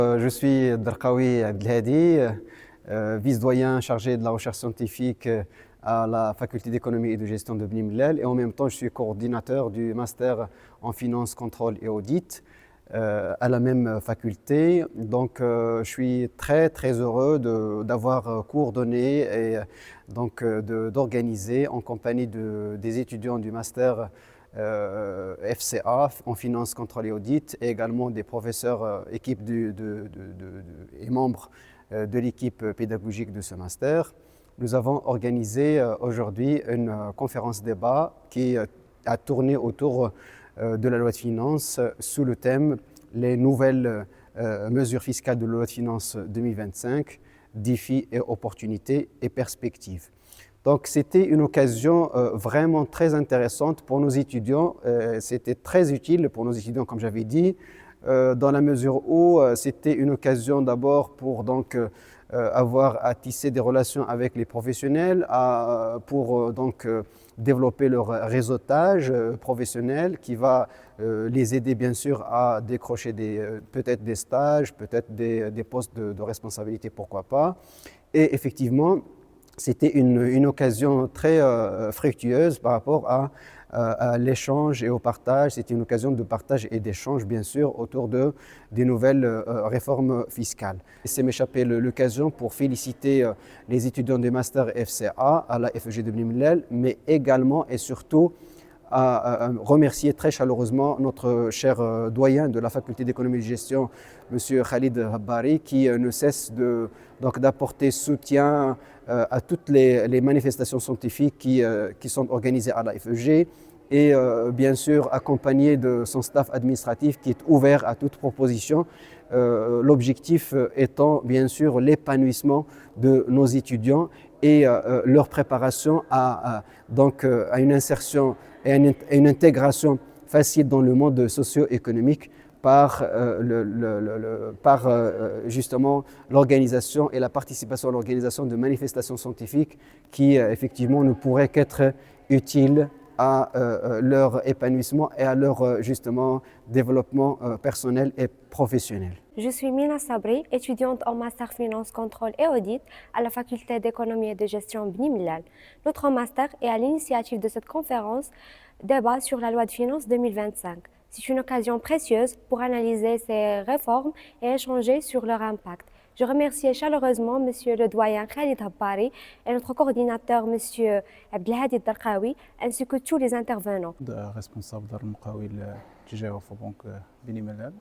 Je suis Darqaoui Abdelhadi, vice-doyen chargé de la recherche scientifique à la faculté d'économie et de gestion de Bni Mellal, et en même temps je suis coordinateur du master en finance, contrôle et audit à la même faculté. Donc je suis très heureux d'avoir coordonné et donc d'organiser en compagnie des étudiants du master FCA en finance, contrôle et audit, et également des professeurs équipe et membres de l'équipe pédagogique de ce master. Nous avons organisé aujourd'hui une conférence débat qui a tourné autour de la loi de finances sous le thème les nouvelles mesures fiscales de la loi de finances 2025, défis et opportunités et perspectives. Donc c'était une occasion vraiment très intéressante pour nos étudiants. C'était très utile pour nos étudiants, comme j'avais dit, dans la mesure où c'était une occasion d'abord pour donc avoir à tisser des relations avec les professionnels, pour donc développer leur réseautage professionnel qui va les aider bien sûr à décrocher peut-être des stages, peut-être des postes de responsabilité, pourquoi pas. Et effectivement, c'était une occasion très fructueuse par rapport à l'échange et au partage. C'était une occasion de partage et d'échange, bien sûr, autour des nouvelles réformes fiscales. C'est m'échapper l'occasion pour féliciter les étudiants du Master FCA à la FEG de Bni Mellal, mais également et surtout à remercier très chaleureusement notre cher doyen de la faculté d'économie et de gestion, M. Khalid Habbari, qui ne cesse d'apporter soutien à toutes les manifestations scientifiques qui sont organisées à la FEG, et bien sûr accompagné de son staff administratif qui est ouvert à toute proposition. L'objectif étant bien sûr l'épanouissement de nos étudiants et leur préparation à une insertion et une intégration facile dans le monde socio-économique par justement l'organisation et la participation à l'organisation de manifestations scientifiques qui effectivement ne pourraient qu'être utiles à leur épanouissement et à leur justement développement personnel et professionnel. Je suis Mina Sabri, étudiante en master finance, contrôle et audit à la faculté d'économie et de gestion Bni Mellal. Notre master est à l'initiative de cette conférence débat sur la loi de finances 2025. C'est une occasion précieuse pour analyser ces réformes et échanger sur leur impact. Je remercie chaleureusement Monsieur le doyen Khalid Habbari et notre coordinateur Monsieur Abdelhadi Darqaoui, ainsi que tous les intervenants. Responsable d'Al-Muqawil Tijara Banque Bni Mellal.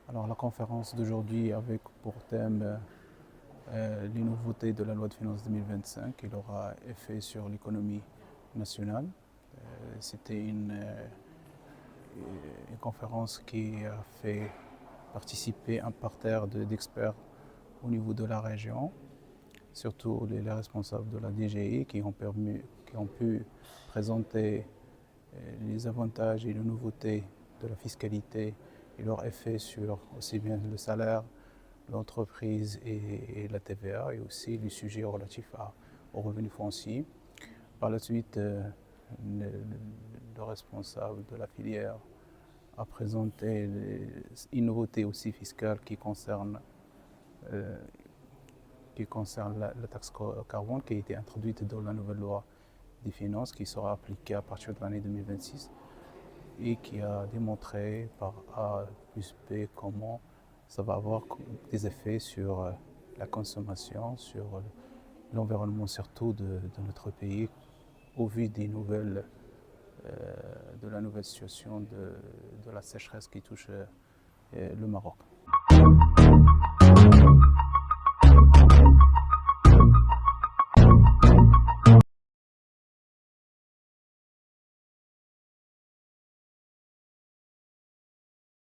Alors la conférence d'aujourd'hui avec pour thème les nouveautés de la loi de finances 2025 et leur effet sur l'économie nationale. C'était une conférence qui a fait participer un parterre d'experts au niveau de la région, surtout les responsables de la DGI qui ont pu présenter les avantages et les nouveautés de la fiscalité et leur effet sur aussi bien le salaire, l'entreprise et la TVA, et aussi les sujets relatifs aux revenus fonciers. Par la suite, le responsable de la filière a présenté une nouveauté aussi fiscale qui concerne la taxe carbone qui a été introduite dans la nouvelle loi des finances qui sera appliquée à partir de l'année 2026 et qui a démontré par A plus B comment ça va avoir des effets sur la consommation, sur l'environnement surtout de notre pays au vu des nouvelles de la nouvelle situation de la sécheresse qui touche le Maroc.